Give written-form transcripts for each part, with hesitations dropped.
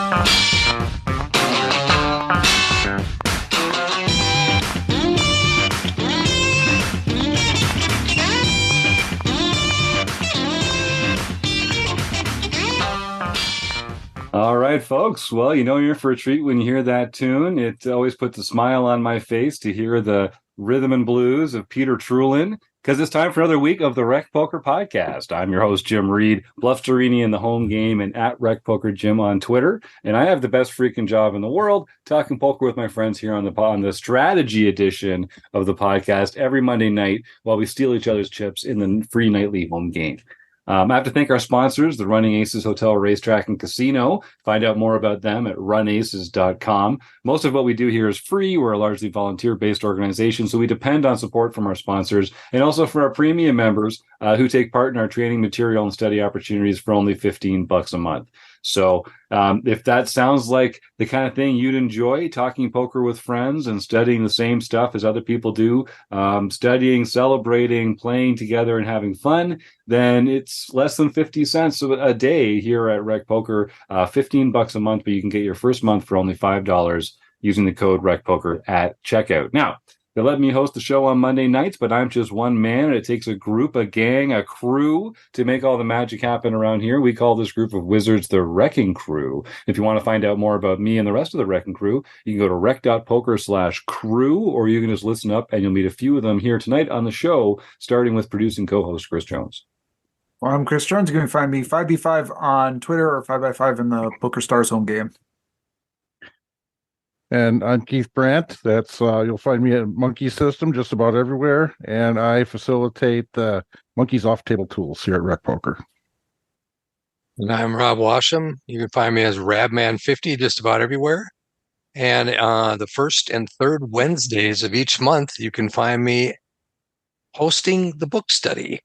All right, folks. Well, you're in for a treat when you hear that tune. It always puts a smile on my face to hear the rhythm and blues of Peter Trulin, because it's time for another week of the Rec Poker Podcast. I'm your host, Jim Reed, Bluffsterini in the home game and at Rec Poker Jim on Twitter. And I have the best freaking job in the world, talking poker with my friends here on the strategy edition of the podcast every Monday night while we steal each other's chips in the free nightly home game. I have to thank our sponsors, the Running Aces Hotel, Racetrack, and Casino. Find out more about them at runaces.com. Most of what we do here is free. We're a largely volunteer-based organization, so we depend on support from our sponsors and also from our premium members who take part in our training material and study opportunities for only $15 a month. So if that sounds like the kind of thing you'd enjoy, talking poker with friends and studying the same stuff as other people do, studying, celebrating, playing together, and having fun, then it's less than 50 cents a day here at Rec Poker, $15 a month, but you can get your first month for only $5 using the code RecPoker at checkout. Now, they let me host the show on Monday nights, but I'm just one man, and it takes a group, a gang, a crew to make all the magic happen around here. We call this group of wizards the Wrecking Crew. If you want to find out more about me and the rest of the Wrecking Crew, you can go to rec.poker/crew, or you can just listen up, and you'll meet a few of them here tonight on the show, starting with producing co-host Chris Jones. Well, I'm Chris Jones. You can find me 5b5 on Twitter or 5x5 in the Poker Stars home game. And I'm Keith Brandt. That's you'll find me at Monkey System just about everywhere, and I facilitate Monkeys off table tools here at Rec Poker. And I'm Rob Washam. You can find me as Rabman50 just about everywhere. And the first and third Wednesdays of each month, you can find me hosting the book study.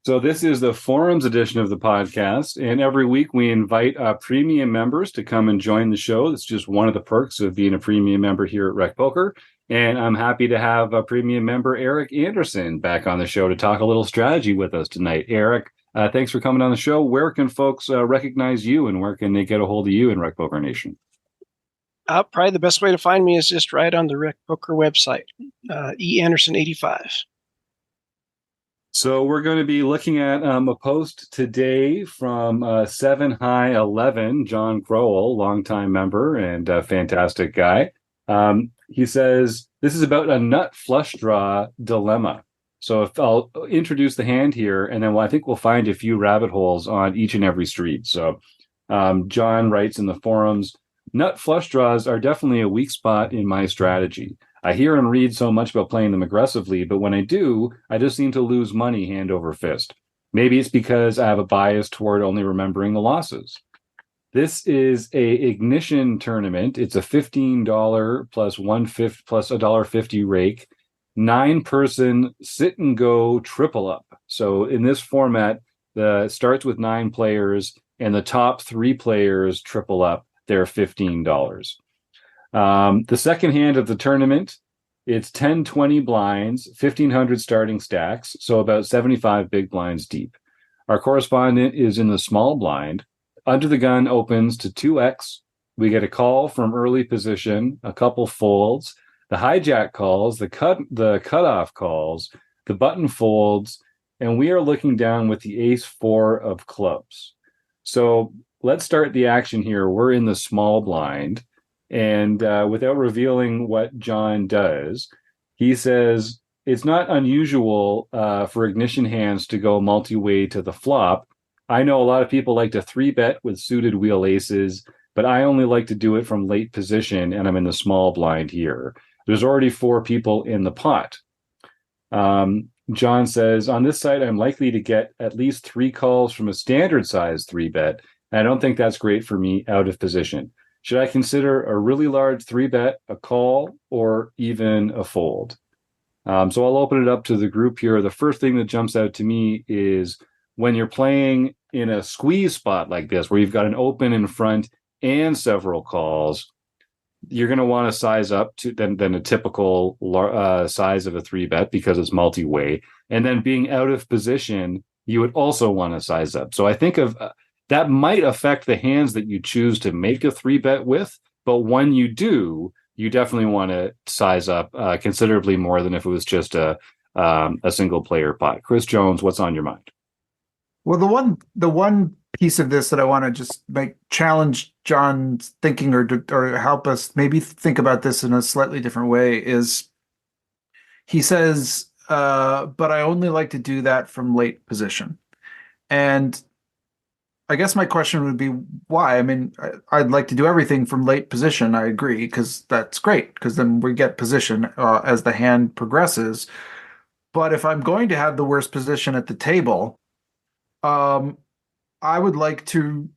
So this is the forums edition of the podcast, and every week we invite premium members to come and join the show. That's just one of the perks of being a premium member here at Rec Poker, and I'm happy to have a premium member, Eric Anderson, back on the show to talk a little strategy with us tonight. Eric, thanks for coming on the show. Where can folks recognize you, and where can they get a hold of you in Rec Poker Nation? Probably the best way to find me is just right on the Rec Poker website, eAnderson85. So we're going to be looking at a post today from 7high11, John Crowell, longtime member and a fantastic guy. He says, this is about a nut flush draw dilemma. So if I'll introduce the hand here, and then I think we'll find a few rabbit holes on each and every street. So John writes in the forums, nut flush draws are definitely a weak spot in my strategy. I hear and read so much about playing them aggressively, but when I do, I just seem to lose money hand over fist. Maybe it's because I have a bias toward only remembering the losses. This is a ignition tournament. It's a $15 plus $1.50 rake, 9-person sit and go triple up. So in this format, it starts with 9 players, and the top 3 players triple up. They're $15. The second hand of the tournament, it's 10-20 blinds, 1,500 starting stacks, so about 75 big blinds deep. Our correspondent is in the small blind. Under the gun opens to 2x. We get a call from early position, a couple folds, the hijack calls, the cutoff calls, the button folds, and we are looking down with the ace-4 of clubs. So let's start the action here. We're in the small blind. And without revealing what John does, he says, it's not unusual for ignition hands to go multi-way to the flop. I know a lot of people like to 3-bet with suited wheel aces, but I only like to do it from late position, and I'm in the small blind here. There's already 4 people in the pot. John says, on this side, I'm likely to get at least 3 calls from a standard size 3-bet, and I don't think that's great for me out of position. Should I consider a really large 3-bet, a call, or even a fold? So I'll open it up to the group here. The first thing that jumps out to me is when you're playing in a squeeze spot like this, where you've got an open in front and several calls, you're going to want to size up to than a typical size of a 3-bet because it's multi-way. And then being out of position, you would also want to size up. So I think of that might affect the hands that you choose to make a 3-bet with. But when you do, you definitely want to size up considerably more than if it was just a single player pot. Chris Jones, what's on your mind? Well, the one piece of this that I want to just challenge John's thinking, or help us maybe think about this in a slightly different way, is he says, but I only like to do that from late position. And I guess my question would be why? I mean, I'd like to do everything from late position. I agree, because that's great, because then we get position as the hand progresses. But if I'm going to have the worst position at the table, um, I would like to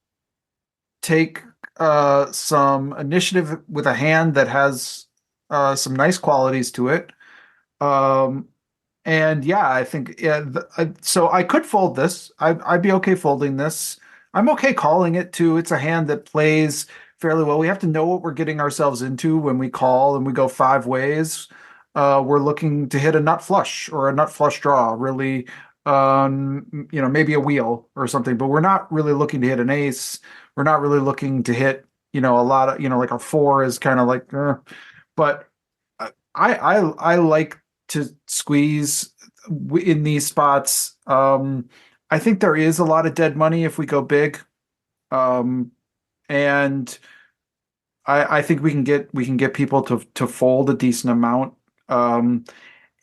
take some initiative with a hand that has some nice qualities to it. Um, and yeah, I think so. I could fold this. I'd be okay folding this. I'm okay calling it too. It's a hand that plays fairly well. We have to know what we're getting ourselves into when we call and we go 5 ways. We're looking to hit a nut flush or a nut flush draw, really. Maybe a wheel or something, but we're not really looking to hit an ace. We're not really looking to hit, a lot of, like a 4 is kind of like, but I like to squeeze in these spots. I think there is a lot of dead money if we go big, and I think we can get people to fold a decent amount. And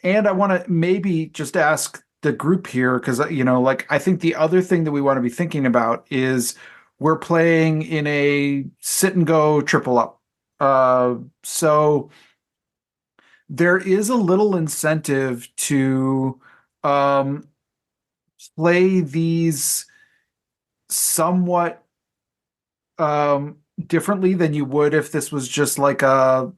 I want to maybe just ask the group here, because I think the other thing that we want to be thinking about is we're playing in a sit and go triple up. So there is a little incentive to um, play these somewhat differently than you would if this was just like a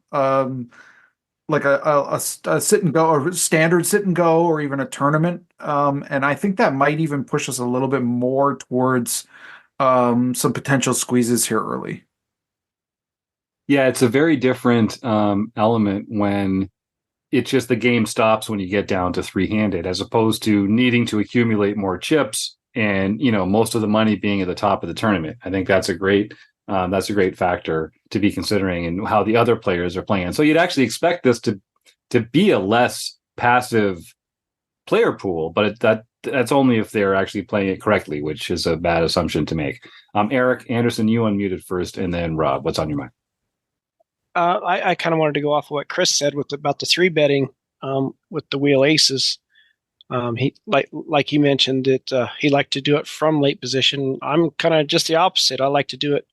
sit and go, or standard sit and go, or even a tournament. And I think that might even push us a little bit more towards some potential squeezes here early. Yeah, it's a very different element when it's just the game stops when you get down to three-handed, as opposed to needing to accumulate more chips and most of the money being at the top of the tournament. I think that's a great factor to be considering, and how the other players are playing. So you'd actually expect this to be a less passive player pool, but that's only if they're actually playing it correctly, which is a bad assumption to make. Eric Anderson, you unmuted first, and then Rob. What's on your mind? I kind of wanted to go off of what Chris said about the 3-betting with the wheel aces. He like he mentioned it. He liked to do it from late position. I'm kind of just the opposite. I like to do it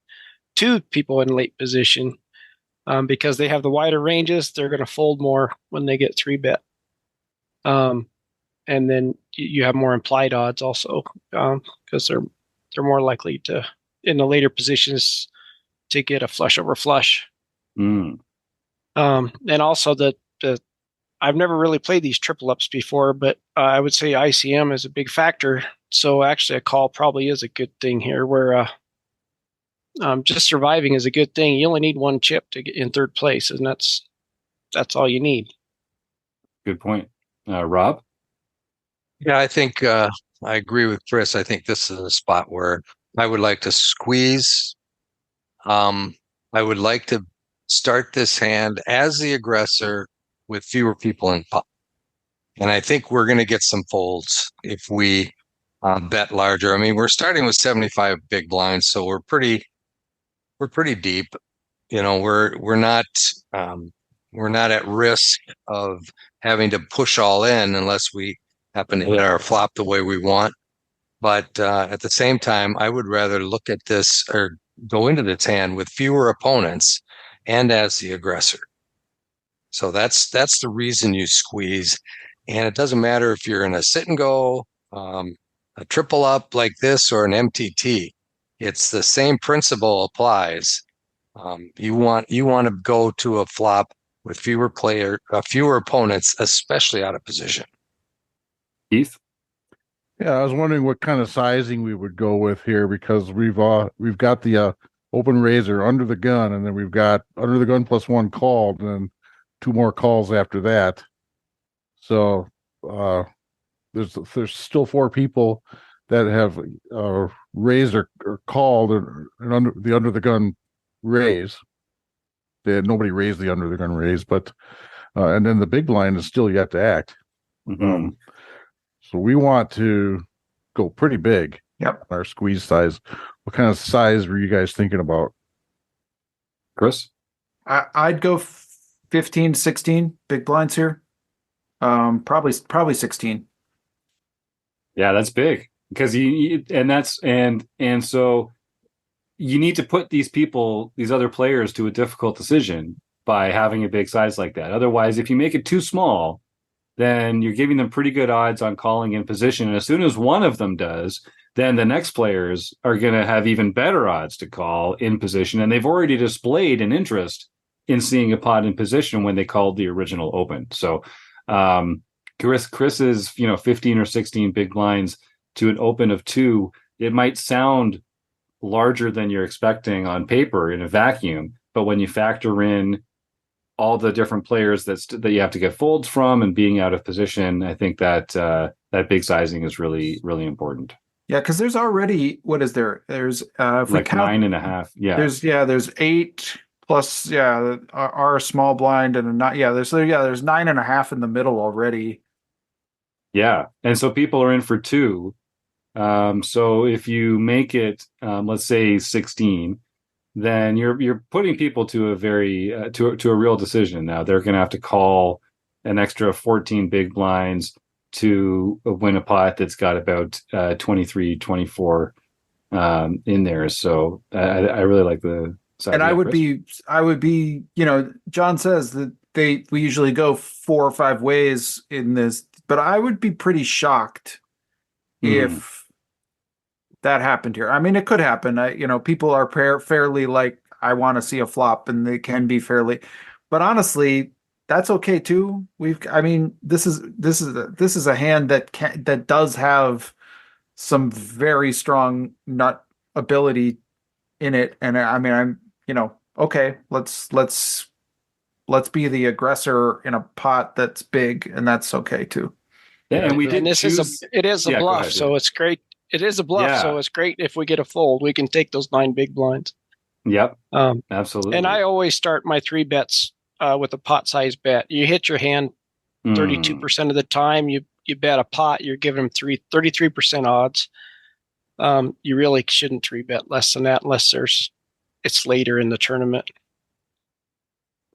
to people in late position because they have the wider ranges. They're going to fold more when they get 3-bet. And then you have more implied odds also because they're more likely to, in the later positions, to get a flush over flush. Mm. And also the I've never really played these triple ups before, but I would say ICM is a big factor. So actually, a call probably is a good thing here, where just surviving is a good thing. You only need one chip to get in third place, and that's all you need. Good point. Rob? Yeah, I think I agree with Chris. I think this is a spot where I would like to squeeze. I would like to start this hand as the aggressor with fewer people in pot. And I think we're going to get some folds if we bet larger. I mean, we're starting with 75 big blinds, so we're pretty deep. We're not at risk of having to push all in unless we happen to hit our flop the way we want. But at the same time, I would rather look at this or go into this hand with fewer opponents and as the aggressor. So that's the reason you squeeze. And it doesn't matter if you're in a sit and go, a triple up like this, or an MTT. It's the same principle applies. You want to go to a flop with fewer opponents, especially out of position. Keith? Yeah, I was wondering what kind of sizing we would go with here, because we've got the open razor under the gun, and then we've got under the gun plus one called, and then 2 more calls after that. So there's still 4 people that have raised or called and under the gun raise. Nobody raised the under the gun raise, but and then the big blind is still yet to act. Mm-hmm. So we want to go pretty big. Yep. Our squeeze size. What kind of size were you guys thinking about? Chris? I'd go 15, 16 big blinds here. Probably 16. Yeah, that's big because and so you need to put these other players to a difficult decision by having a big size like that. Otherwise, if you make it too small, then you're giving them pretty good odds on calling in position. And as soon as one of them does, then the next players are going to have even better odds to call in position. And they've already displayed an interest in seeing a pot in position when they called the original open. So Chris's 15 or 16 big blinds to an open of 2, it might sound larger than you're expecting on paper in a vacuum, but when you factor in all the different players that you have to get folds from and being out of position, I think that that big sizing is really, really important. Yeah, because there's already, what is there? There's if we Like count, 9.5. Yeah. There's 8 plus our small blind and there's 9.5 in the middle already. Yeah. And so people are in for 2. So if you make it let's say 16, then you're putting people to a very to a real decision. Now they're going to have to call an extra 14 big blinds to win a pot that's got about 23, 24 in there. So I really like the size. And I would be, John says that we usually go 4 or 5 ways in this, but I would be pretty shocked if that happened here. I mean, it could happen. People are fairly like, I want to see a flop, and they can be fairly, but honestly, that's okay too. This is a hand that does have some very strong nut ability in it, and I'm okay. Let's be the aggressor in a pot that's big, and that's okay too. Yeah, and we did. And it is a bluff, ahead, so it's great. It is a bluff, so it's great if we get a fold. We can take those 9 big blinds. Yep. Absolutely. And I always start my 3 bets with a pot size bet. You hit your hand 32% of the time. You bet a pot, you're giving them 33% odds. You really shouldn't 3 bet less than that unless it's later in the tournament.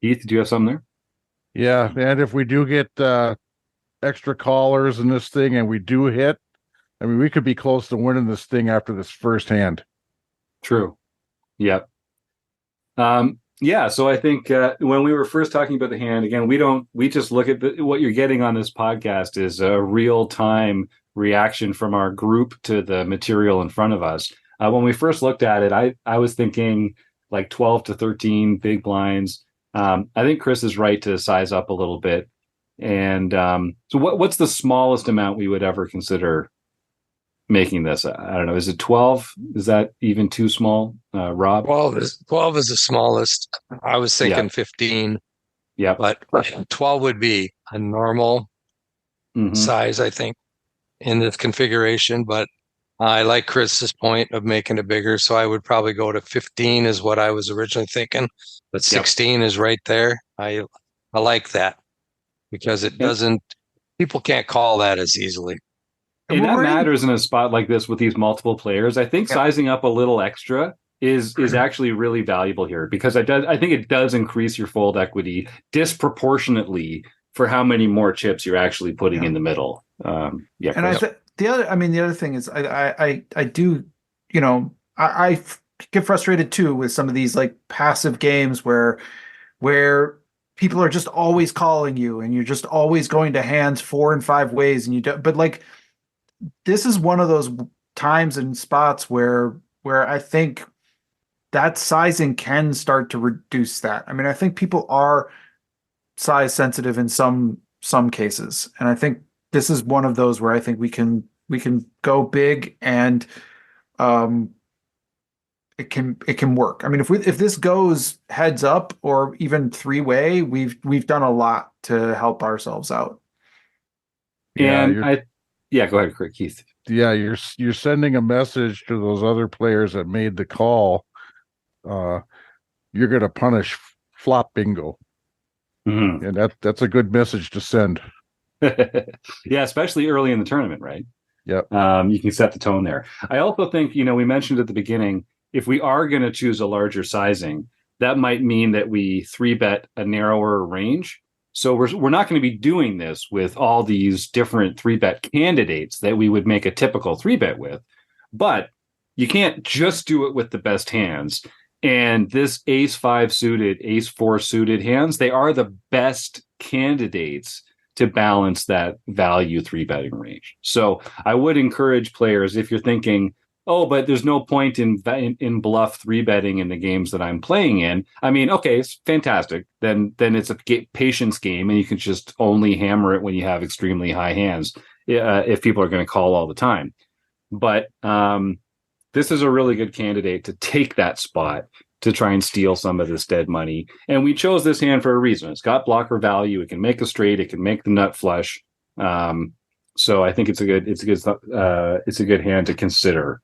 Keith, do you have something there? Yeah, and if we do get extra callers in this thing and we do hit, we could be close to winning this thing after this first hand. True. Yep. So I think when we were first talking about the hand, again, we just look at what you're getting on this podcast is a real-time reaction from our group to the material in front of us. When we first looked at it, I was thinking like 12 to 13 big blinds. I think Chris is right to size up a little bit. And so what's the smallest amount we would ever consider making this? I don't know. Is it 12? Is that even too small, Rob? 12 is the smallest. I was thinking 15. Yeah, but 12 would be a normal size, I think, in this configuration. But I like Chris's point of making it bigger, so I would probably go to 15 is what I was originally thinking. But 16 is right there. I like that because it doesn't. People can't call that as easily. And that matters in a spot like this with these multiple players. I think sizing up a little extra is actually really valuable here because I think it does increase your fold equity disproportionately for how many more chips you're actually putting in the middle. And the other thing is I do, I get frustrated too with some of these like passive games where people are just always calling you and you're just always going to hands 4 and 5 ways and you don't, but like, this is one of those times and spots where I think that sizing can start to reduce that. I think people are size sensitive in some cases, and I think this is one of those where I think we can go big and it can work. If this goes heads up or even 3-way, we've done a lot to help ourselves out. And go ahead, Keith. yeah, you're sending a message to those other players that made the call. You're going to punish flop bingo, and that's a good message to send. Yeah, especially early in the tournament, right? Yep. You can set the tone there. I also think, we mentioned at the beginning, if we are going to choose a larger sizing, that might mean that we 3-bet a narrower range. So we're not going to be doing this with all these different 3-bet candidates that we would make a typical 3-bet with. But you can't just do it with the best hands. And this ace-5 suited, ace-4 suited hands, they are the best candidates to balance that value 3-betting range. So I would encourage players, if you're thinking, oh, but there's no point in bluff 3-betting in the games that I'm playing in. I mean, okay, it's fantastic. Then it's a patience game, and you can just only hammer it when you have extremely high hands, if people are going to call all the time. But this is a really good candidate to take that spot to try and steal some of this dead money. And we chose this hand for a reason. It's got blocker value. It can make a straight. It can make the nut flush. So I think it's a good hand to consider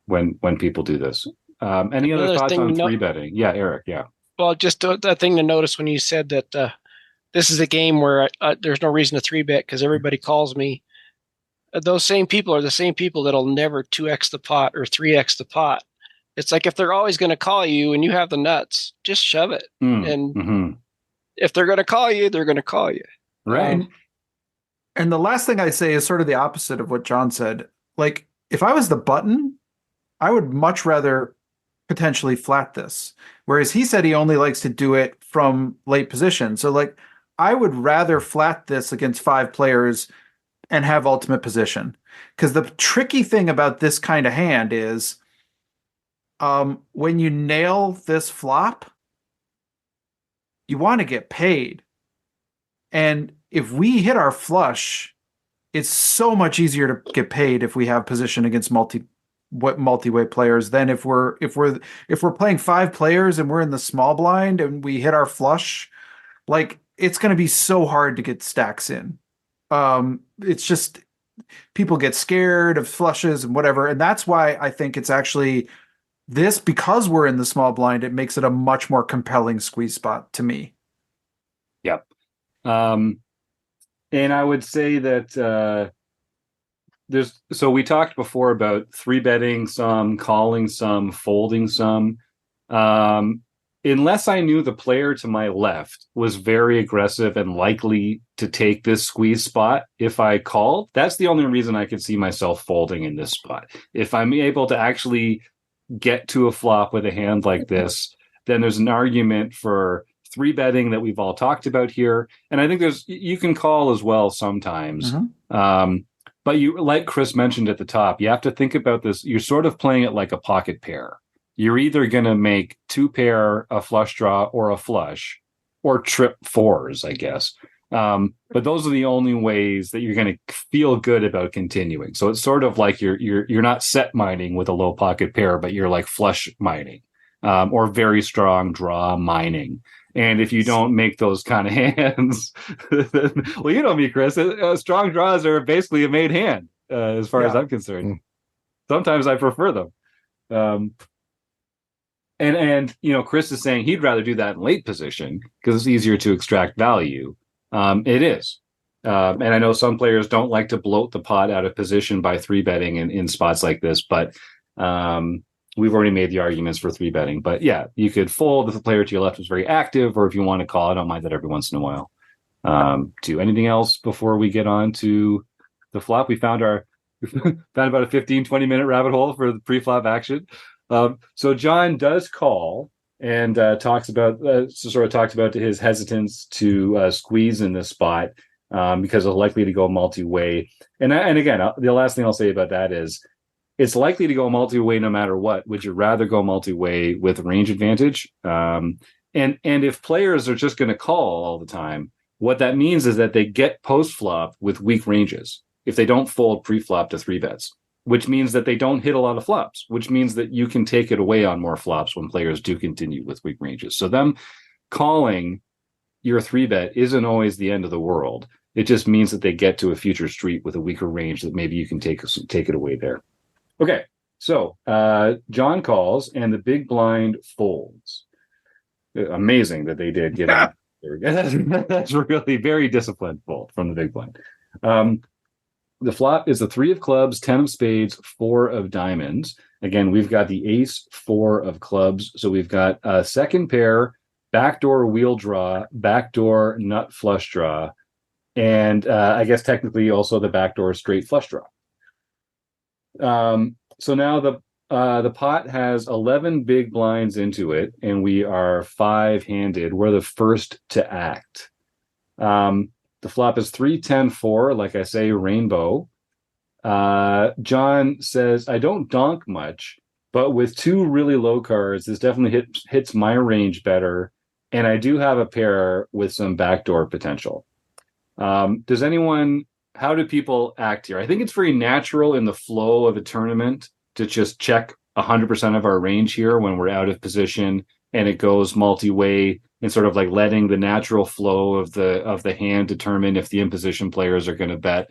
when people do this. Any other thoughts on 3-betting? Yeah, Eric. Yeah. Well, just the thing to notice when you said that this is a game where there's no reason to 3-bet because everybody calls me. Those same people are the same people that'll never 2x the pot or 3x the pot. It's like if they're always going to call you and you have the nuts, just shove it. And if they're going to call you, they're going to call you. Right. And the last thing I say is sort of the opposite of what John said. Like, if I was the button, I would much rather potentially flat this. Whereas he said he only likes to do it from late position. So, like, I would rather flat this against 5 players and have ultimate position. Because the tricky thing about this kind of hand is when you nail this flop, you want to get paid. And if we hit our flush, it's so much easier to get paid if we have position against multi-way players than if we're playing 5 players and we're in the small blind and we hit our flush. Like, it's going to be so hard to get stacks in. It's just people get scared of flushes and whatever, and that's why I think it's actually this, because we're in the small blind, it makes it a much more compelling squeeze spot to me. Yep. And I would say that so we talked before about 3-betting some, calling some, folding some. Unless I knew the player to my left was very aggressive and likely to take this squeeze spot if I called, that's the only reason I could see myself folding in this spot. If I'm able to actually get to a flop with a hand like this, then there's an argument for 3-betting that we've all talked about here. And I think you can call as well sometimes. But you, like Chris mentioned at the top, you have to think about this. You're sort of playing it like a pocket pair. You're either going to make 2-pair, a flush draw, or a flush, or trip 4s, I guess. But those are the only ways that you're going to feel good about continuing. So it's sort of like you're not set mining with a low pocket pair, but you're like flush mining, or very strong draw mining. And if you don't make those kind of hands, well, you know me, Chris. Strong draws are basically a made hand, as far as I'm concerned. Sometimes I prefer them. And Chris is saying he'd rather do that in late position because it's easier to extract value. It is. And I know some players don't like to bloat the pot out of position by 3-betting in spots like this, but we've already made the arguments for 3-betting. But yeah, you could fold if the player to your left was very active, or if you want to call, I don't mind that every once in a while. Do anything else before we get on to the flop? We found about a 15-20 minute rabbit hole for the pre-flop action. So John does call and talks about his hesitance to squeeze in this spot because it's likely to go multi-way. And again, the last thing I'll say about that is it's likely to go multi-way no matter what. Would you rather go multi-way with range advantage? And if players are just going to call all the time, what that means is that they get post-flop with weak ranges if they don't fold pre-flop to 3-bets. Which means that they don't hit a lot of flops, which means that you can take it away on more flops when players do continue with weak ranges. So them calling your 3-bet isn't always the end of the world. It just means that they get to a future street with a weaker range that maybe you can take it away there. Okay, so John calls and the big blind folds. Amazing that they did get in. That's really very disciplined fold from the big blind. The flop is the 3 of clubs, 10 of spades, 4 of diamonds. Again, we've got the ace, 4 of clubs. So we've got a second pair, backdoor wheel draw, backdoor nut flush draw, and I guess technically also the backdoor straight flush draw. So now the pot has 11 big blinds into it, and we are 5-handed. We're the first to act. The flop is 3, 10, 4, like I say, rainbow. John says, I don't donk much, but with 2 really low cards, this definitely hits my range better, and I do have a pair with some backdoor potential. How do people act here? I think it's very natural in the flow of a tournament to just check 100% of our range here when we're out of position and it goes multi-way, and sort of like letting the natural flow of the hand determine if the in-position players are going to bet.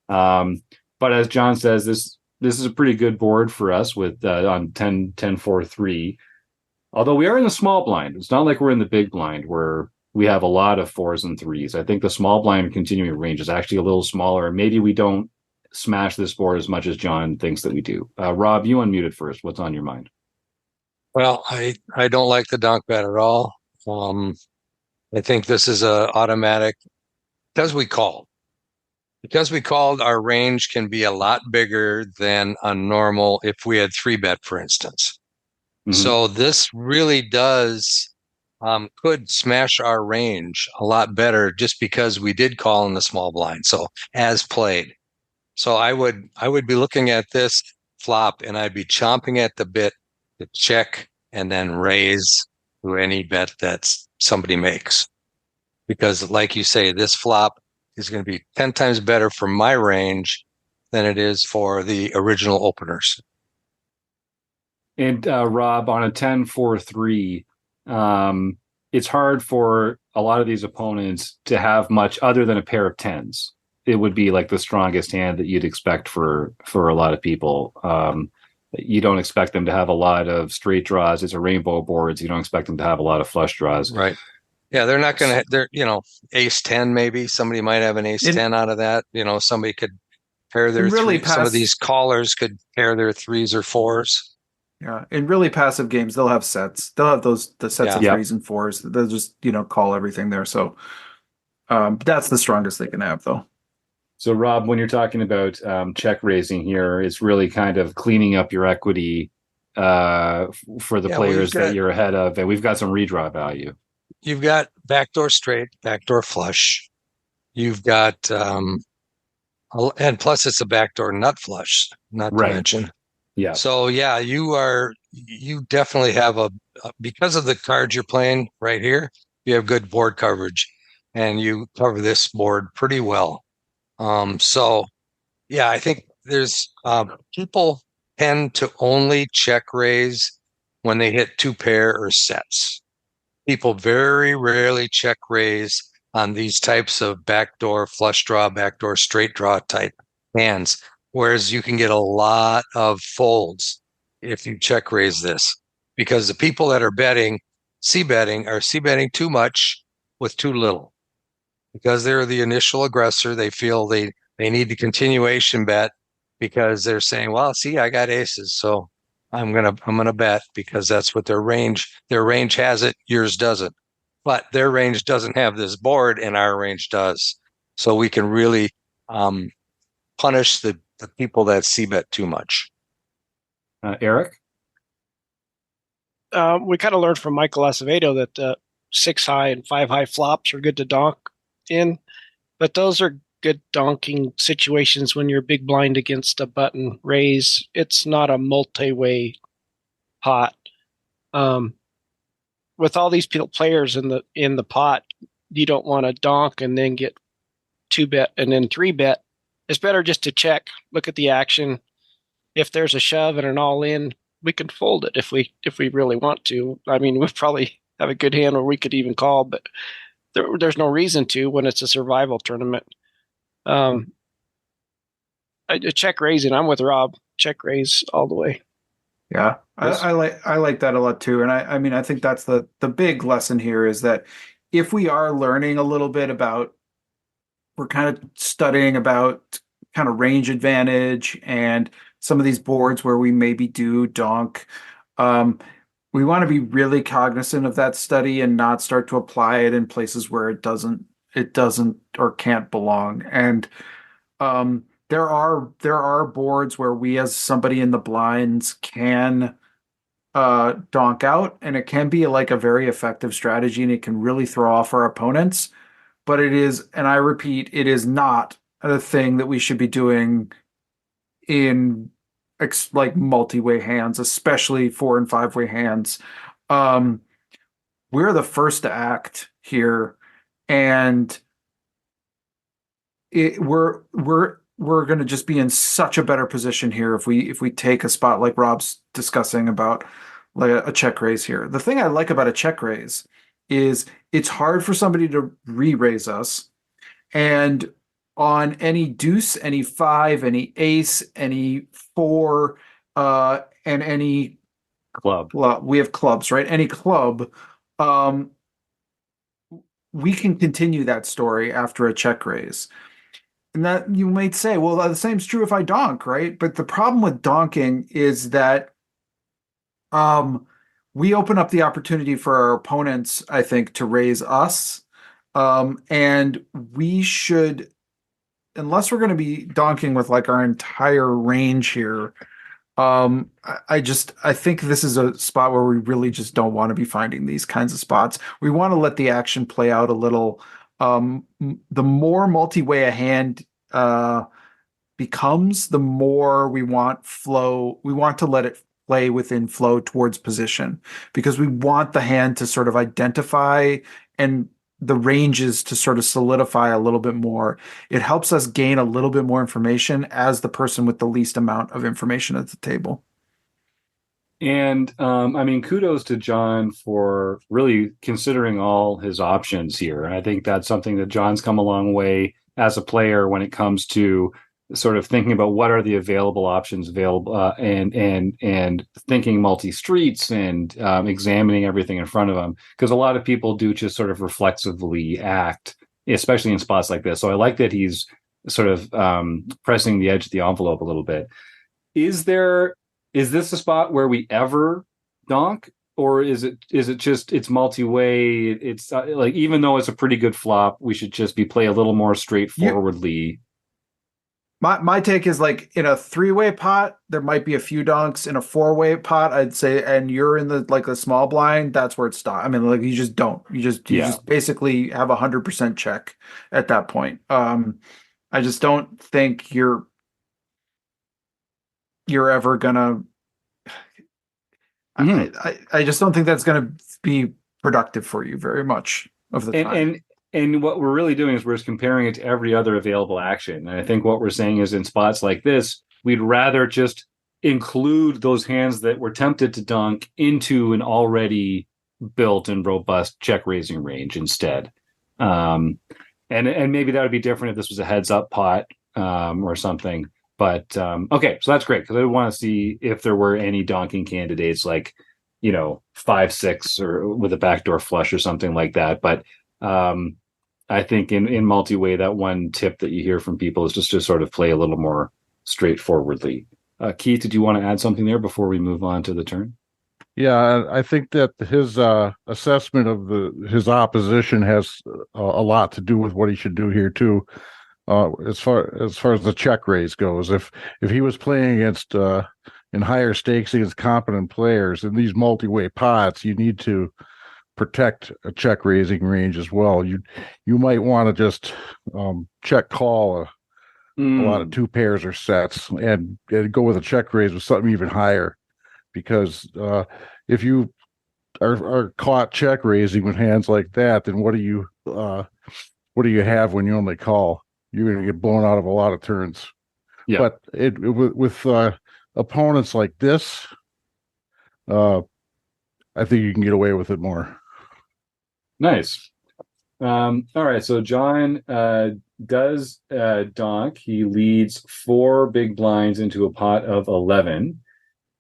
But as John says, this is a pretty good board for us with on 10, 10, 4, 3. Although we are in the small blind. It's not like we're in the big blind where we have a lot of 4s and 3s. I think the small blind continuing range is actually a little smaller. Maybe we don't smash this board as much as John thinks that we do. Rob, you unmuted first. What's on your mind? Well, I don't like the donk bet at all. I think this is a automatic because we called. Because we called, our range can be a lot bigger than a normal if we had 3-bet, for instance. Mm-hmm. So this really does could smash our range a lot better just because we did call in the small blind. So as played. So I would be looking at this flop and I'd be chomping at the bit to check and then raise to any bet that somebody makes. Because like you say, this flop is going to be 10 times better for my range than it is for the original openers. And Rob, on a 10-4-3, it's hard for a lot of these opponents to have much other than a pair of 10s. It would be like the strongest hand that you'd expect for a lot of people. You don't expect them to have a lot of straight draws. It's a rainbow board, so you don't expect them to have a lot of flush draws. Right. Yeah, they're not going to, ace 10 maybe. Somebody might have an ace 10 out of that. Somebody could pair their some of these callers could pair their 3s or 4s. Yeah, in really passive games, they'll have sets. They'll have the sets of 3s and 4s. They'll just, call everything there. So that's the strongest they can have, though. So, Rob, when you're talking about check raising here, it's really kind of cleaning up your equity for the players that you're ahead of. And we've got some redraw value. You've got backdoor straight, backdoor flush. You've got, and plus it's a backdoor nut flush, not to mention. Yeah. So, you definitely have because of the cards you're playing right here, you have good board coverage and you cover this board pretty well. I think there's people tend to only check raise when they hit 2 pair or sets. People very rarely check raise on these types of backdoor flush draw, backdoor straight draw type hands, whereas you can get a lot of folds if you check raise this, because the people that are c-betting are c-betting too much with too little. Because they're the initial aggressor, they feel they need the continuation bet because they're saying, well, see, I got aces, so I'm gonna bet because that's what their range has it, yours doesn't. But their range doesn't have this board and our range does. So we can really punish the people that c-bet too much. Eric? We kind of learned from Michael Acevedo that 6-high and 5-high flops are good to donk in, but those are good donking situations when you're big blind against a button raise. It's not a multi-way pot. With all these players in the pot, you don't want to donk and then get 2-bet and then 3-bet. It's better just to check, look at the action. If there's a shove and an all in, we can fold it if we really want to. I mean, we probably have a good hand where we could even call, but there's no reason to when it's a survival tournament. A check raising. I'm with Rob. Check raise all the way. Yeah, Yes. I like that a lot too. And I mean, I think that's the big lesson here is that if we are learning a little bit about, we're kind of studying about kind of range advantage and some of these boards where we maybe do donk. Um, we want to be really cognizant of that study and not start to apply it in places where it doesn't or can't belong. And there are boards where we as somebody in the blinds can donk out, and it can be like a very effective strategy, and it can really throw off our opponents. But it is, and I repeat, it is not a thing that we should be doing in like multi-way hands, especially 4 and 5 way hands. Um, we're the first to act here, and we're going to just be in such a better position here if we take a spot like Rob's discussing about like a check raise here. The thing I like about a check raise is it's hard for somebody to re-raise us, and on any deuce, any five, any ace, any four, and any Club. well, we have clubs, right? Any club, um, we can continue that story after a check raise. And that you might say, well, the same's true if I donk, right? But the problem with donking is that um, we open up the opportunity for our opponents, I think, to raise us. And we should, unless we're going to be donking with like our entire range here, I think this is a spot where we really just don't want to be finding these kinds of spots. We want to let the action play out a little. The more multi-way a hand becomes, the more we want flow. We want to let it play within flow towards position because we want the hand to sort of identify and the ranges to sort of solidify a little bit more. It helps us gain a little bit more information as the person with the least amount of information at the table. And I mean, kudos to John for really considering all his options here. And I think that's something that John's come a long way as a player when it comes to sort of thinking about what are the available options available and thinking multi streets and examining everything in front of them. Because a lot of people do just sort of reflexively act, especially in spots like this. So I like that he's sort of pressing the edge of the envelope a little bit. Is this a spot where we ever donk, or is it just it's multi-way? It's like even though it's a pretty good flop, we should just be play a little more straightforwardly. My take is like in a 3-way pot, there might be a few donks. In a 4-way pot, I'd say, and you're in the like the small blind, that's where it stops. I mean, like you just don't. You just basically have 100% check at that point. I just don't think you're ever gonna. I just don't think that's gonna be productive for you very much of the time. And what we're really doing is we're just comparing it to every other available action. And I think what we're saying is in spots like this, we'd rather just include those hands that we're tempted to dunk into an already built and robust check raising range instead. And maybe that would be different if this was a heads up pot or something. But okay, so that's great because I want to see if there were any donking candidates like, 5-6 or with a backdoor flush or something like that. But I think in multi-way, that one tip that you hear from people is just to sort of play a little more straightforwardly. Keith, did you want to add something there before we move on to the turn? Yeah, I think that his assessment of his opposition has a lot to do with what he should do here too. As far as the check raise goes, if he was playing against in higher stakes against competent players in these multi-way pots, you need to protect a check raising range as well. You might want to just check call a lot of 2 pairs or sets and go with a check raise with something even higher, because if you are caught check raising with hands like that, then what do you have when you only call? You're going to get blown out of a lot of turns. Yeah. But with opponents like this, I think you can get away with it more. Nice. All right. So John does donk. He leads 4 big blinds into a pot of 11.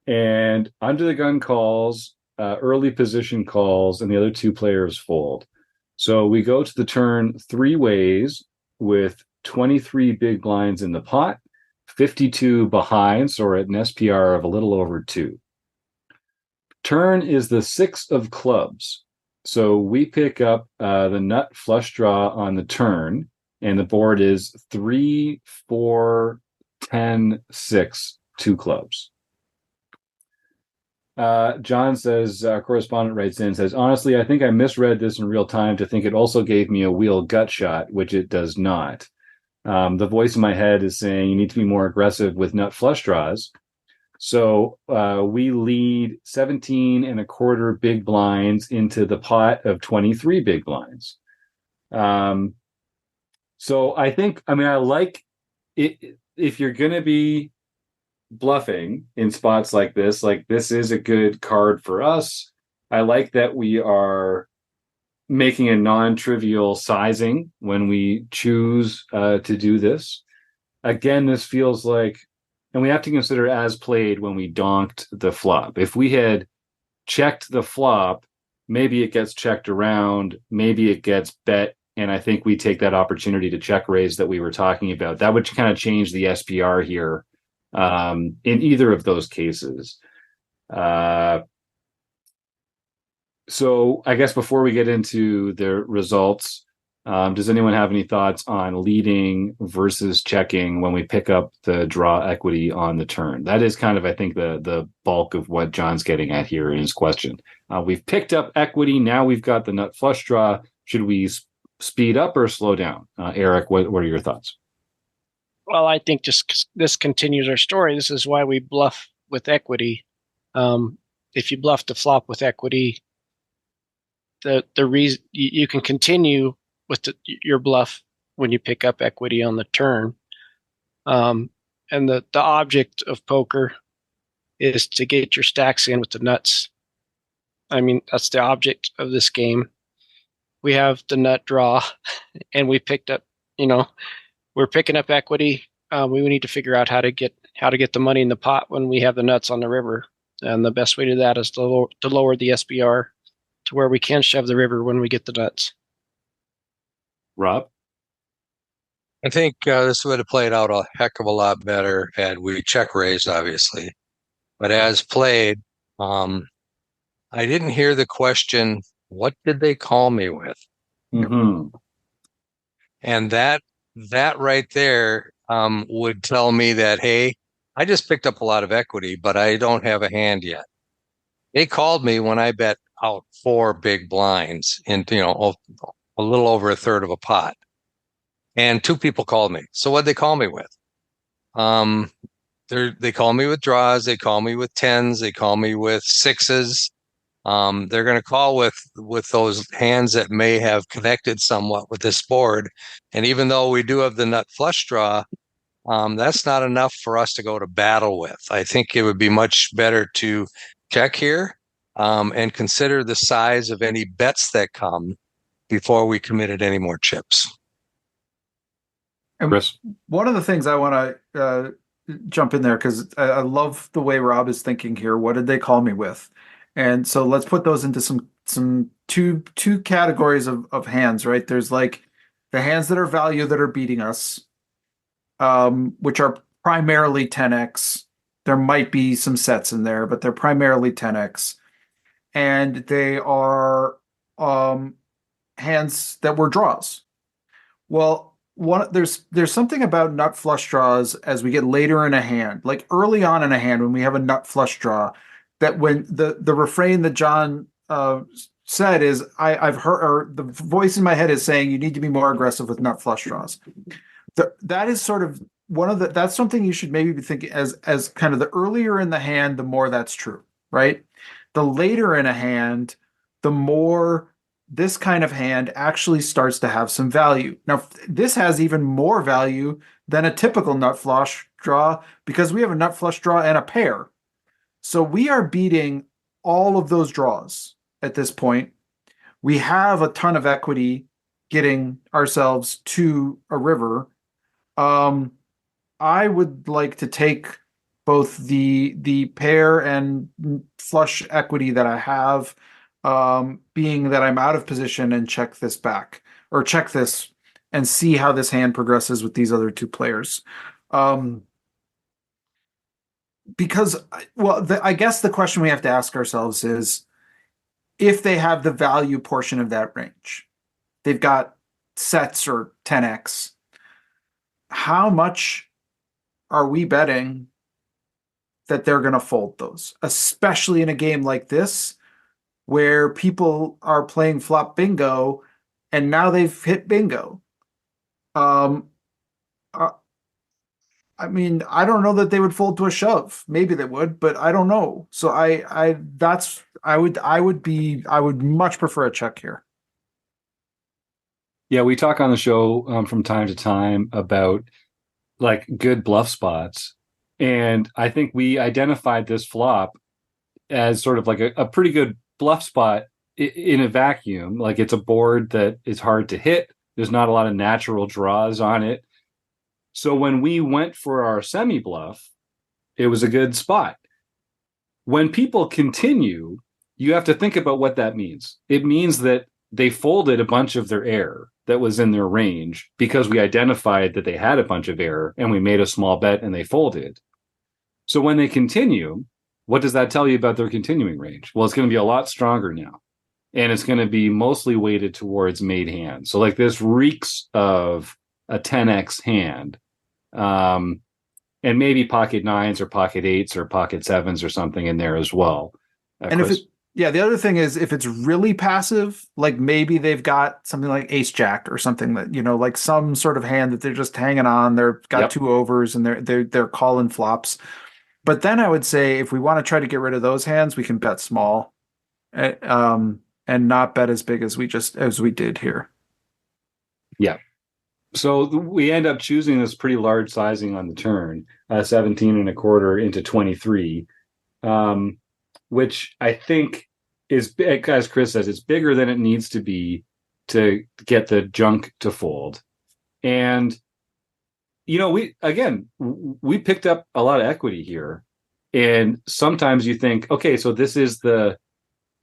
And under the gun calls, early position calls, and the other 2 players fold. So we go to the turn 3 ways with 23 big blinds in the pot, 52 behind, so we're at an SPR of a little over 2. Turn is the 6 of clubs. So we pick up the nut flush draw on the turn, and the board is 3, 4, 10, 6, 2 clubs. John says, our correspondent writes in, says, honestly, I think I misread this in real time to think it also gave me a wheel gut shot, which it does not. The voice in my head is saying you need to be more aggressive with nut flush draws. So we lead 17 and a quarter big blinds into the pot of 23 big blinds. So I think, I like it. If you're going to be bluffing in spots like this is a good card for us. I like that we are making a non-trivial sizing when we choose to do this. Again, this feels like, and we have to consider as played when we donked the flop. If we had checked the flop, maybe it gets checked around, maybe it gets bet, and I think we take that opportunity to check raise that we were talking about. That would kind of change the SPR here in either of those cases. So I guess before we get into the results, does anyone have any thoughts on leading versus checking when we pick up the draw equity on the turn? That is kind of, I think, the bulk of what John's getting at here in his question. We've picked up equity. Now we've got the nut flush draw. Should we speed up or slow down? Eric, what are your thoughts? Well, I think just this continues our story. This is why we bluff with equity. If you bluff the flop with equity, the reason you can continue with your bluff when you pick up equity on the turn. And the object of poker is to get your stacks in with the nuts. That's the object of this game. We have the nut draw, and we picked up, we're picking up equity. We need to figure out how to get the money in the pot when we have the nuts on the river. And the best way to do that is to lower the SPR to where we can shove the river when we get the nuts. Rob? I think this would have played out a heck of a lot better had we check raised, obviously. But as played, I didn't hear the question, what did they call me with? Mm-hmm. And that right there would tell me that, hey, I just picked up a lot of equity, but I don't have a hand yet. They called me when I bet out 4 big blinds into, a little over a third of a pot. And 2 people called me. So what'd they call me with? They call me with draws. They call me with 10s. They call me with 6s. They're going to call with those hands that may have connected somewhat with this board. And even though we do have the nut flush draw, that's not enough for us to go to battle with. I think it would be much better to check here and consider the size of any bets that come before we committed any more chips. And Chris? One of the things I want to jump in there, because I love the way Rob is thinking here. What did they call me with? And so let's put those into some two categories of hands, right? There's like the hands that are value that are beating us, which are primarily 10x. There might be some sets in there, but they're primarily 10x. And they are hands that were draws. Well, there's something about nut flush draws as we get later in a hand, like early on in a hand when we have a nut flush draw, that when the refrain that John said is I've heard, or the voice in my head is saying you need to be more aggressive with nut flush draws. That is sort of that's something you should maybe be thinking as kind of the earlier in the hand, the more that's true, right? The later in a hand, the more this kind of hand actually starts to have some value. Now, this has even more value than a typical nut flush draw because we have a nut flush draw and a pair. So we are beating all of those draws at this point. We have a ton of equity getting ourselves to a river, I would like to take both the pair and flush equity that I have, being that I'm out of position, and check this back, or check this and see how this hand progresses with these other two players. Because, well, I guess the question we have to ask ourselves is if they have the value portion of that range, they've got sets or 10x. How much are we betting that they're going to fold those, especially in a game like this where people are playing flop bingo and now they've hit bingo? Um, uh, I mean, I don't know that they would fold to a shove. Maybe they would, but I don't know. So I would much prefer a check here. Yeah, we talk on the show from time to time about like good bluff spots. And I think we identified this flop as sort of like a pretty good bluff spot in a vacuum. Like it's a board that is hard to hit. There's not a lot of natural draws on it. So when we went for our semi bluff, it was a good spot. When people continue, you have to think about what that means. It means that they folded a bunch of their error that was in their range because we identified that they had a bunch of error and we made a small bet and they folded. So when they continue, what does that tell you about their continuing range? Well, it's going to be a lot stronger now. And it's going to be mostly weighted towards made hands. So like this reeks of a 10x hand. And maybe pocket nines or pocket eights or pocket sevens or something in there as well. And if it, yeah, the other thing is if it's really passive, like maybe they've got something like ace jack or something that, like some sort of hand that they're just hanging on. They've got two overs and they're calling flops. But then I would say if we want to try to get rid of those hands, we can bet small, and not bet as big as we did here. Yeah. So we end up choosing this pretty large sizing on the turn, 17 and a quarter into 23, which I think is, as Chris says, it's bigger than it needs to be to get the junk to fold. And, we picked up a lot of equity here. And sometimes you think, okay, so this is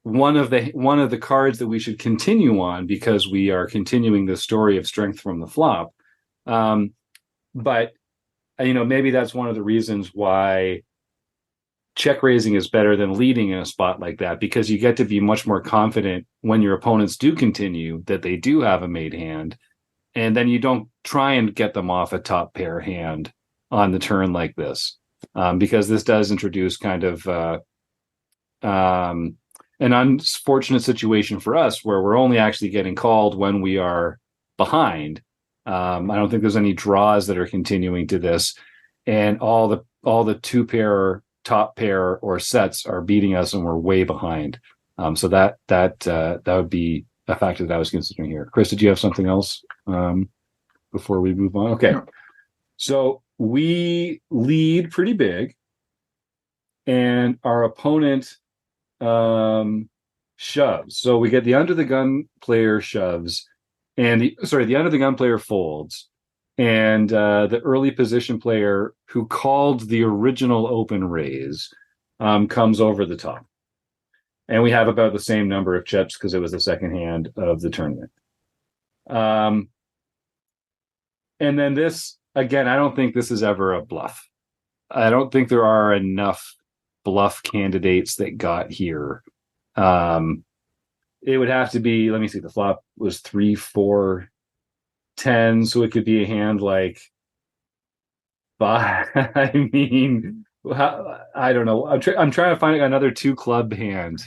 one of the cards that we should continue on because we are continuing the story of strength from the flop. But maybe that's one of the reasons why check raising is better than leading in a spot like that, because you get to be much more confident when your opponents do continue that they do have a made hand, and then you don't try and get them off a top pair hand on the turn like this, because this does introduce kind of an unfortunate situation for us where we're only actually getting called when we are behind. I don't think there's any draws that are continuing to this, and all the two pair, top pair, or sets are beating us, and we're way behind. So that would be a factor that I was considering here. Chris, did you have something else before we move on? Okay, so we lead pretty big, and our opponent shoves. So we get the under the gun player shoves, and the under the gun player folds, and the early position player who called the original open raise comes over the top, and we have about the same number of chips because it was the second hand of the tournament. And then this, again, I don't think this is ever a bluff. I don't think there are enough bluff candidates that got here. It would have to be, let me see, the flop was 3, 4, 10, so it could be a hand like 5. I mean, I don't know. I'm trying to find another 2 club hand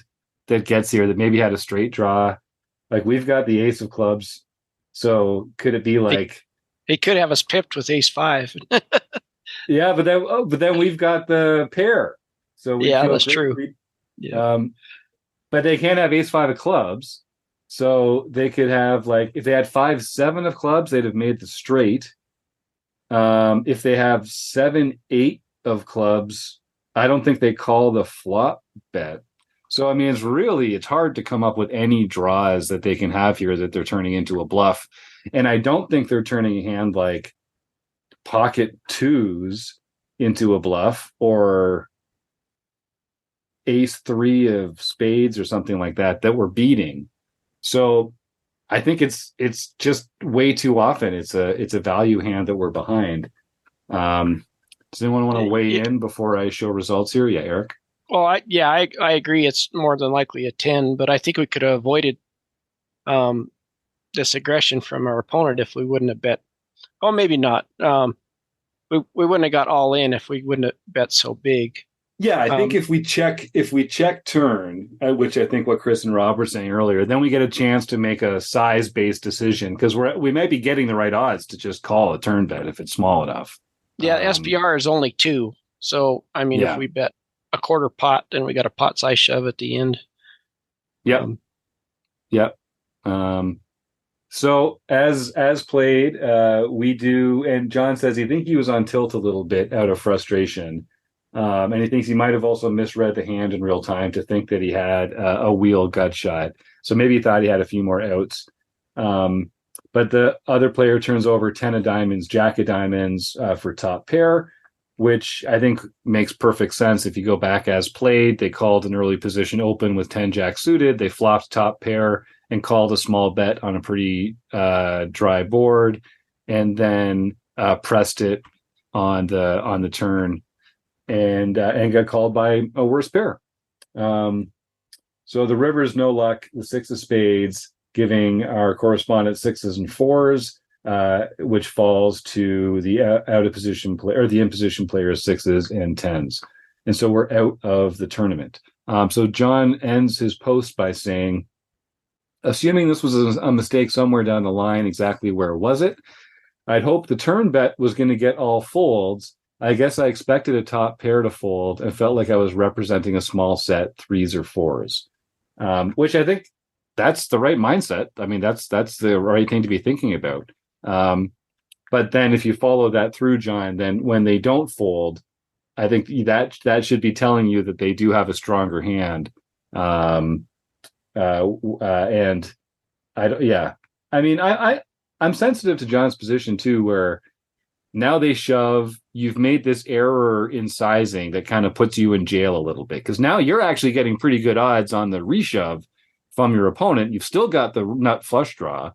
that gets here that maybe had a straight draw. Like we've got the ace of clubs, so could it be like he could have us pipped with ace 5? Yeah, but then we've got the pair. So that's true. But they can't have ace 5 of clubs. So they could have, like, if they had 5, 7 of clubs, they'd have made the straight. If they have 7, 8 of clubs, I don't think they call the flop bet. So I mean, it's hard to come up with any draws that they can have here that they're turning into a bluff. And I don't think they're turning a hand like pocket twos into a bluff, or ace three of spades or something like that we're beating. So I think it's just way too often it's a value hand that we're behind. Does anyone want to weigh in before I show results here? Yeah, Eric. Well, I agree. It's more than likely a 10, but I think we could have avoided this aggression from our opponent if we wouldn't have bet. Oh, maybe not. We wouldn't have got all in if we wouldn't have bet so big. Yeah, I think if we check turn, which I think what Chris and Rob were saying earlier, then we get a chance to make a size-based decision, because we might be getting the right odds to just call a turn bet if it's small enough. Yeah, SPR is only 2, so I mean, if we bet a quarter pot, then we got a pot size shove at the end. Yep. So as played, we do, and John says he thinks he was on tilt a little bit out of frustration. And he thinks he might have also misread the hand in real time to think that he had a wheel gut shot. So maybe he thought he had a few more outs. But the other player turns over 10 of diamonds, jack of diamonds for top pair, which I think makes perfect sense. If you go back as played, they called an early position open with 10 jack suited. They flopped top pair and called a small bet on a pretty dry board, and then pressed it on the turn. And got called by a worse pair. So the river is no luck, the 6 of spades, giving our correspondent 6s and 4s, which falls to the out of position player, or the in position player's 6s and 10s. And so we're out of the tournament. So John ends his post by saying, assuming this was a mistake somewhere down the line, exactly where was it? I'd hoped the turn bet was going to get all folds. I guess I expected a top pair to fold and felt like I was representing a small set, 3s or 4s, which I think that's the right mindset. I mean, that's the right thing to be thinking about. But then if you follow that through, John, then when they don't fold, I think that should be telling you that they do have a stronger hand. And I mean, I'm sensitive to John's position too, where now they shove, you've made this error in sizing that kind of puts you in jail a little bit, because now you're actually getting pretty good odds on the reshove from your opponent. You've still got the nut flush draw,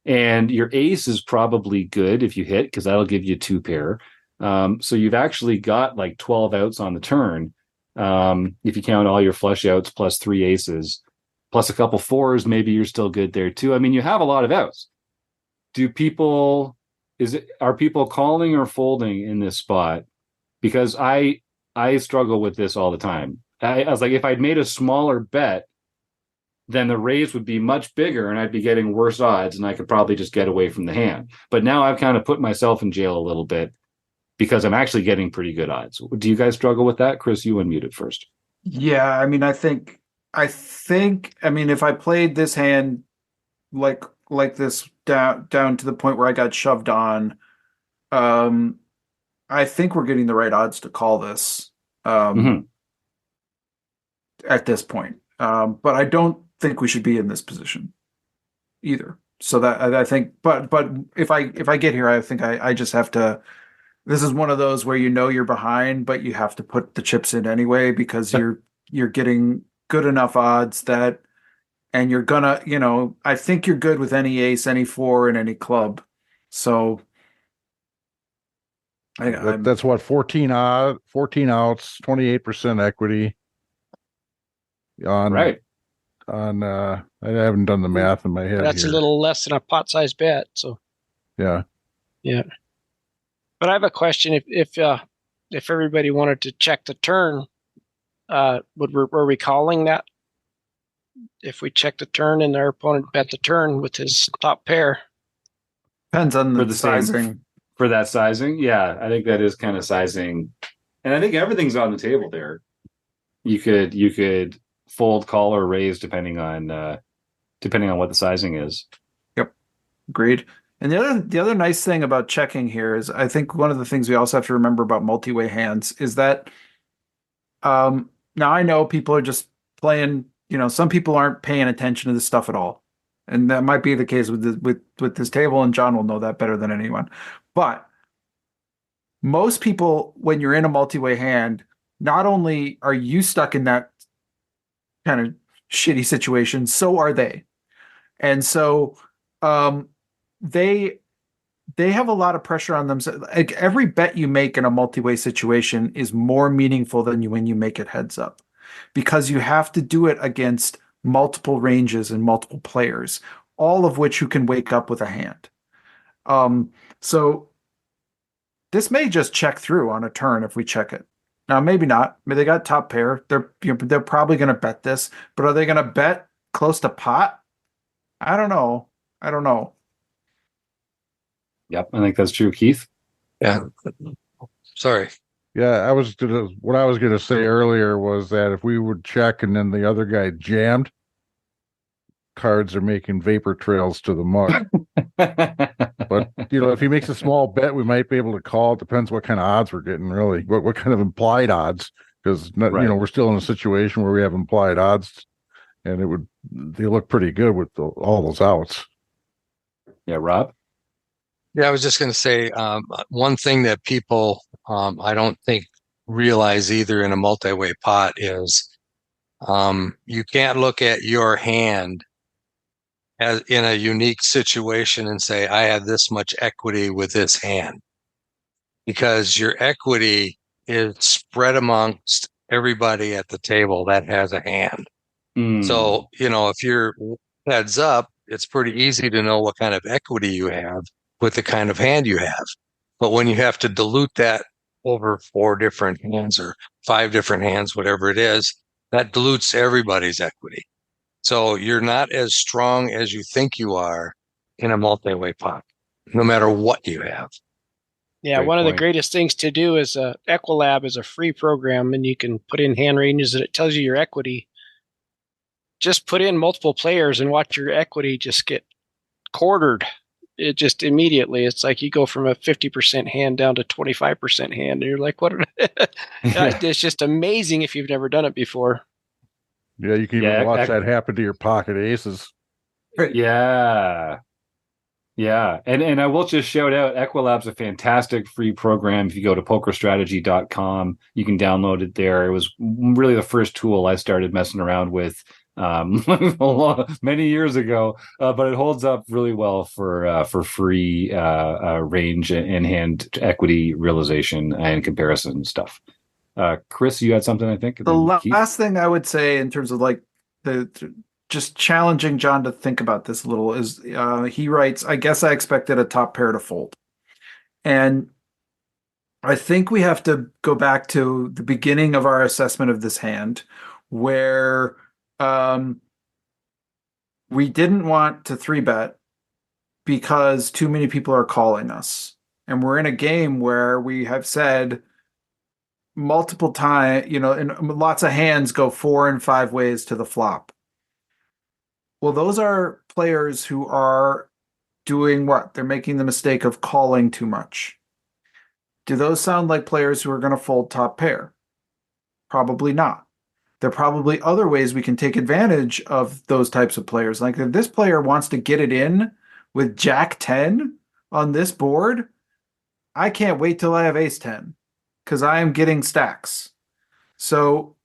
and your ace is probably good if you hit, because that'll give you 2 pair. So you've actually got like 12 outs on the turn, if you count all your flush outs plus 3 aces plus a couple 4s. Maybe you're still good there too. I mean, you have a lot of outs. Are people calling or folding in this spot? Because I struggle with this all the time. I was like, if I'd made a smaller bet, then the raise would be much bigger and I'd be getting worse odds, and I could probably just get away from the hand. But now I've kind of put myself in jail a little bit because I'm actually getting pretty good odds. Do you guys struggle with that? Chris, you unmuted first. Yeah, I mean, I think, I mean, if I played this hand like this down to the point where I got shoved on, I think we're getting the right odds to call this at this point. But I don't think we should be in this position either. So that I think, but if I get here, I think I just have to. This is one of those where you're behind, but you have to put the chips in anyway, because you're getting good enough odds that, and you're gonna, I think you're good with any ace, any 4, and any club. So that's what 14 outs, 28% equity on right. On I haven't done the math in my head. That's here. A little less than a pot size bet. So yeah. But I have a question. If everybody wanted to check the turn, were we calling that? If we check the turn and our opponent bet the turn with his top pair, depends on the sizing. For that sizing, yeah, I think that is kind of sizing, and I think everything's on the table there. You could fold, call, or raise depending on what the sizing is. Yep, agreed. And the other nice thing about checking here is, I think one of the things we also have to remember about multi-way hands is that now I know people are just playing, some people aren't paying attention to this stuff at all. And that might be the case with this table, and John will know that better than anyone. But most people, when you're in a multi-way hand, not only are you stuck in that kind of shitty situation, so are they. And so they have a lot of pressure on them. Like every bet you make in a multi-way situation is more meaningful than when you make it heads up, because you have to do it against multiple ranges and multiple players, all of which you can wake up with a hand. So this may just check through on a turn if we check it. Now, maybe not. I mean, they got top pair. They're probably going to bet this, but are they going to bet close to pot? I don't know. Yep, I think that's true, Keith. Yeah. Sorry. Yeah, what I was gonna say earlier was that if we would check and then the other guy jammed, cards are making vapor trails to the mug. But if he makes a small bet, we might be able to call. It depends what kind of odds we're getting, really. What kind of implied odds? Because Right. we're still in a situation where we have implied odds, and they look pretty good with all those outs. Yeah, Rob? Yeah, I was just going to say one thing that people I don't think realize either in a multi-way pot is you can't look at your hand as in a unique situation and say, I have this much equity with this hand, because your equity is spread amongst everybody at the table that has a hand. So, if you're heads up, it's pretty easy to know what kind of equity you have with the kind of hand you have. But when you have to dilute that over 4 different hands or 5 different hands, whatever it is, that dilutes everybody's equity. So you're not as strong as you think you are in a multi-way pot, no matter what you have. Yeah, Great one of the point. greatest things to do is Equilab is a free program, and you can put in hand ranges and it tells you your equity. Just put in multiple players and watch your equity just get quartered. It just immediately, it's like you go from a 50% hand down to 25% hand, and you're like, what? It's just amazing if you've never done it before. Yeah, you can even watch that happen to your pocket aces. Yeah. Yeah. And I will just shout out Equilab's a fantastic free program. If you go to pokerstrategy.com, you can download it there. It was really the first tool I started messing around with many years ago, but it holds up really well for free range and hand equity realization and comparison stuff. Chris, you had something, I think. The last thing I would say in terms of like just challenging John to think about this a little is he writes, I guess I expected a top pair to fold. And I think we have to go back to the beginning of our assessment of this hand, where we didn't want to 3-bet because too many people are calling us. And we're in a game where we have said multiple times, and lots of hands go 4 and 5 ways to the flop. Well, those are players who are doing what? They're making the mistake of calling too much. Do those sound like players who are going to fold top pair? Probably not. There are probably other ways we can take advantage of those types of players. Like if this player wants to get it in with Jack 10 on this board, I can't wait till I have Ace 10 because I am getting stacks. So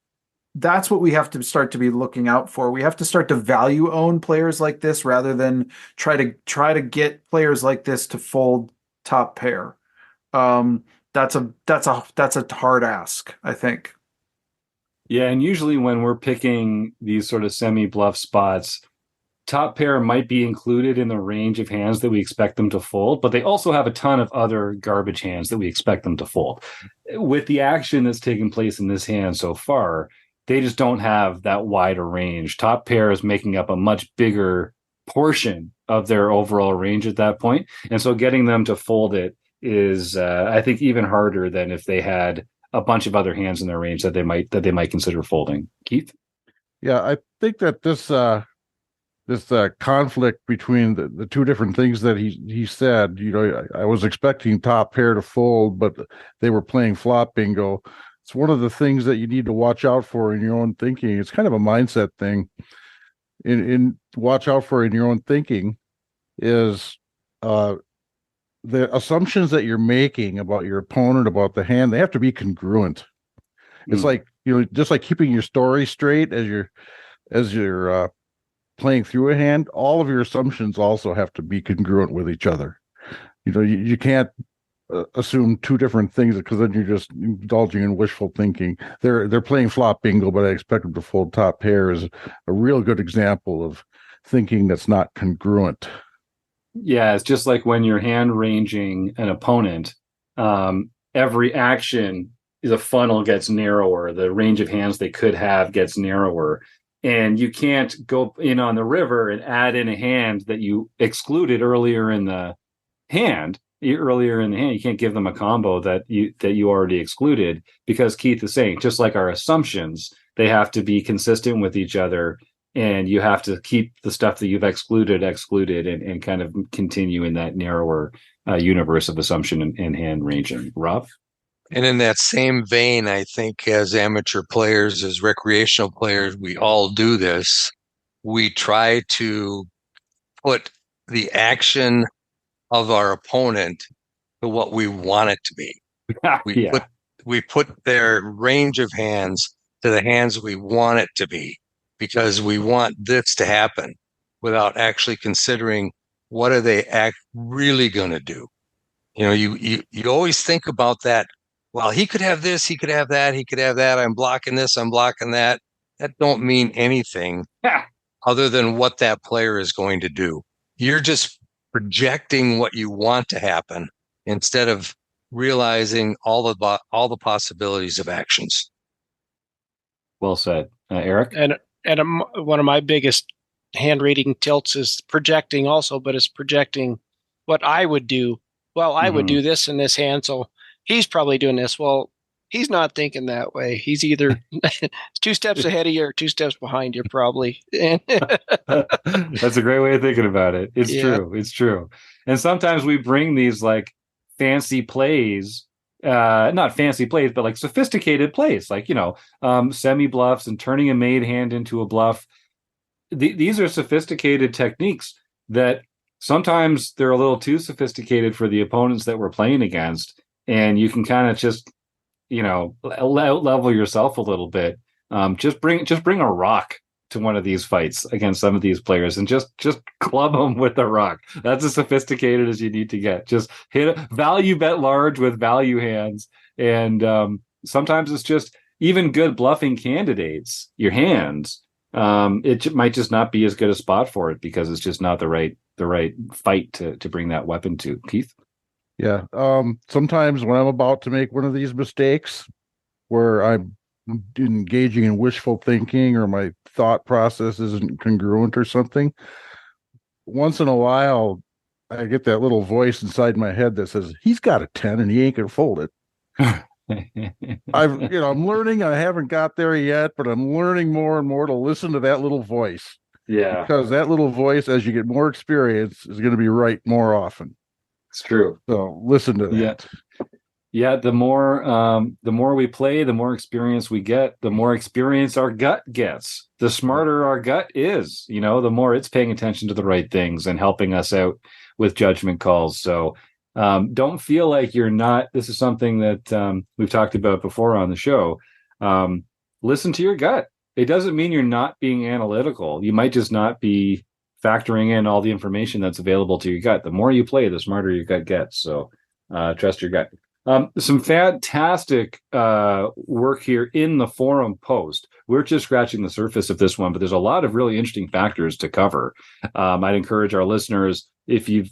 that's what we have to start to be looking out for. We have to start to value own players like this rather than try to get players like this to fold top pair. That's a hard ask, I think. Yeah, and usually when we're picking these sort of semi-bluff spots, top pair might be included in the range of hands that we expect them to fold, but they also have a ton of other garbage hands that we expect them to fold. With the action that's taken place in this hand so far, they just don't have that wide a range. Top pair is making up a much bigger portion of their overall range at that point. And so getting them to fold it is, I think, even harder than if they had a bunch of other hands in their range that they might consider folding. Keith? Yeah, I think that this conflict between the two different things that he said, I was expecting top pair to fold, but they were playing flop bingo. it's one of the things that you need to watch out for in your own thinking. It's kind of a mindset thing. In watch out for in your own thinking is the assumptions that you're making about your opponent, about the hand, they have to be congruent. It's like, just like keeping your story straight as you're playing through a hand, all of your assumptions also have to be congruent with each other. You can't assume two different things, because then you're just indulging in wishful thinking. They're playing flop bingo, but I expect them to fold top pair is a real good example of thinking that's not congruent. Yeah, it's just like when you're hand ranging an opponent, every action, the funnel gets narrower. The range of hands they could have gets narrower. And you can't go in on the river and add in a hand that you excluded earlier in the hand. You can't give them a combo that you already excluded, because Keith is saying, just like our assumptions, they have to be consistent with each other. And you have to keep the stuff that you've excluded, and kind of continue in that narrower universe of assumption and hand ranging. Rob? And in that same vein, I think as amateur players, as recreational players, we all do this. We try to put the action of our opponent to what we want it to be. We put their range of hands to the hands we want it to be, because we want this to happen, without actually considering what are they really going to do. You always think about that. Well, he could have this, he could have that, he could have that. I'm blocking this, I'm blocking that. That don't mean anything other than what that player is going to do. You're just projecting what you want to happen instead of realizing all the possibilities of actions. Well said. Eric? And one of my biggest hand reading tilts is projecting also, but it's projecting what I would do. Well, I would do this in this hand, so he's probably doing this. Well, he's not thinking that way. He's either 2 steps ahead of you or 2 steps behind you, probably. That's a great way of thinking about it. It's true. It's true. And sometimes we bring these like fancy plays, not fancy plays, but like sophisticated plays, like, semi bluffs and turning a made hand into a bluff. These are sophisticated techniques that sometimes they're a little too sophisticated for the opponents that we're playing against. And you can kind of just, level yourself a little bit. Just bring a rock to one of these fights against some of these players and just club them with a rock. That's as sophisticated as you need to get. Just hit value bet large with value hands. And sometimes it's just even good bluffing candidates, your hands. It might just not be as good a spot for it, because it's just not the right fight to bring that weapon to. Keith? Yeah. Sometimes when I'm about to make one of these mistakes where I'm engaging in wishful thinking, or my thought process isn't congruent or something, once in a while I get that little voice inside my head that says, he's got a 10 and he ain't gonna fold it. I'm learning. I haven't got there yet, but I'm learning more and more to listen to that little voice. Yeah. Because that little voice, as you get more experience, is going to be right more often. It's true. So listen to that. Yeah. The more we play, the more experience we get, the more experience our gut gets, the smarter our gut is, the more it's paying attention to the right things and helping us out with judgment calls. So don't feel like you're not. This is something that we've talked about before on the show. Listen to your gut. It doesn't mean you're not being analytical. You might just not be factoring in all the information that's available to your gut. The more you play, the smarter your gut gets. So trust your gut. Some fantastic work here in the forum post. We're just scratching the surface of this one, but there's a lot of really interesting factors to cover. I'd encourage our listeners, if you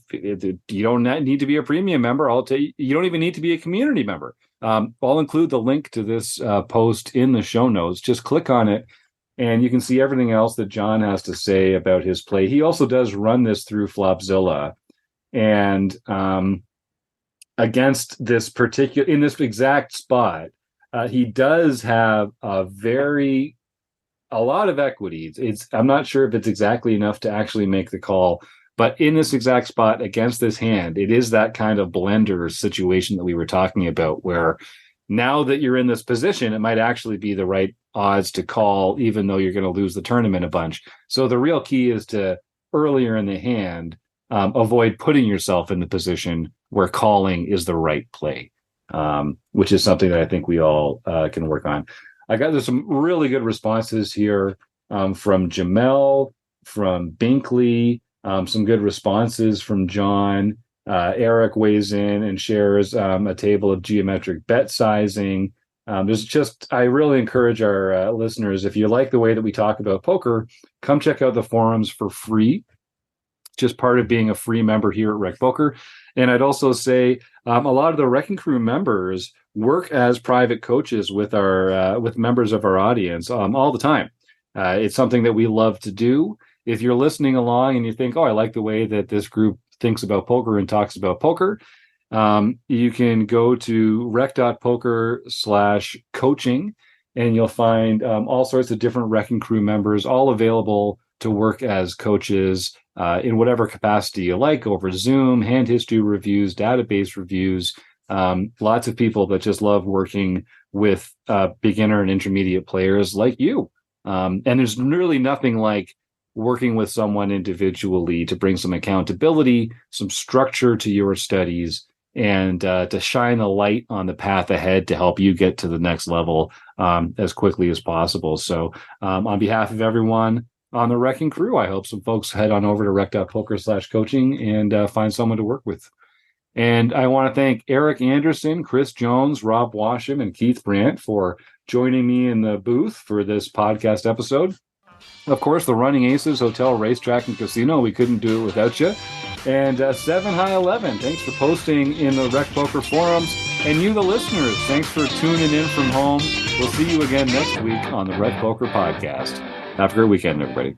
don't need to be a premium member, you don't even need to be a community member. I'll include the link to this post in the show notes. Just click on it, and you can see everything else that John has to say about his play. He also does run this through Flopzilla, and against in this exact spot, he does have a lot of equities. I'm not sure if it's exactly enough to actually make the call, but in this exact spot against this hand, it is that kind of blender situation that we were talking about, where now that you're in this position, it might actually be the right odds to call, even though you're going to lose the tournament a bunch. So the real key is to earlier in the hand, avoid putting yourself in the position where calling is the right play, which is something that I think we all can work on. There's some really good responses here from Jamel, from Binkley, some good responses from John. Eric weighs in and shares a table of geometric bet sizing. I really encourage our listeners, if you like the way that we talk about poker, come check out the forums for free. Just part of being a free member here at Rec Poker. And I'd also say a lot of the Wrecking Crew members work as private coaches with members of our audience all the time. It's something that we love to do. If you're listening along and you think, oh, I like the way that this group thinks about poker and talks about poker, you can go to rec.poker/coaching, and you'll find all sorts of different Wrecking Crew members, all available to work as coaches in whatever capacity you like, over Zoom, hand history reviews, database reviews. Lots of people that just love working with beginner and intermediate players like you. And there's really nothing like working with someone individually to bring some accountability, some structure to your studies, and to shine a light on the path ahead to help you get to the next level as quickly as possible. So on behalf of everyone on the Wrecking Crew, I hope some folks head on over to rec.poker/coaching and find someone to work with. And I want to thank Eric Anderson, Chris Jones, Rob Washam, and Keith Brandt for joining me in the booth for this podcast episode. Of course, the Running Aces Hotel, Racetrack, and Casino. We couldn't do it without you. And 7high11, thanks for posting in the Rec Poker forums. And you, the listeners, thanks for tuning in from home. We'll see you again next week on the Rec Poker podcast. Have a great weekend, everybody.